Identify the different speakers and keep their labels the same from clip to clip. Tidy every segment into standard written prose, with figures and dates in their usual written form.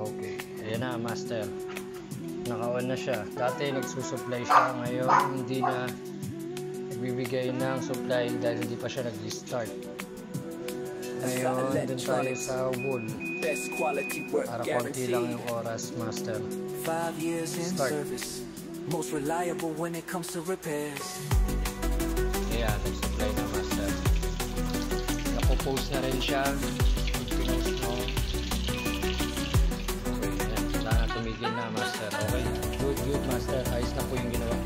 Speaker 1: Okay, ayan na master. Naka-on na siya. Dati nagsusupply siya, ngayon hindi na nagbibigay ng supply dahil hindi pa siya nag-start. Ngayon dun tayo sa wall para konti lang yung oras master.
Speaker 2: 5 years in service, most reliable when it comes to repairs.
Speaker 1: Ayan, nag-supply na master. Napopost na rin siya. Pinost mo. Wala na, tumigil na master. Okay, good master. Ayos na po yung ginawa.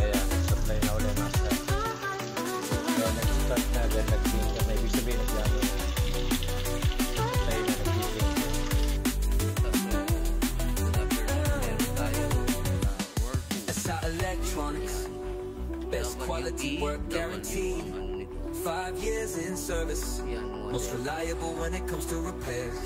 Speaker 1: Ayan, nag-supply na ulit master. Kaya nag-start na, then nag-blink na. Ibig sabihin nag-laro. Supply na nag-blink.
Speaker 2: SA Electronics, best quality work guaranteed. 5 years in service, most reliable when it comes to repairs.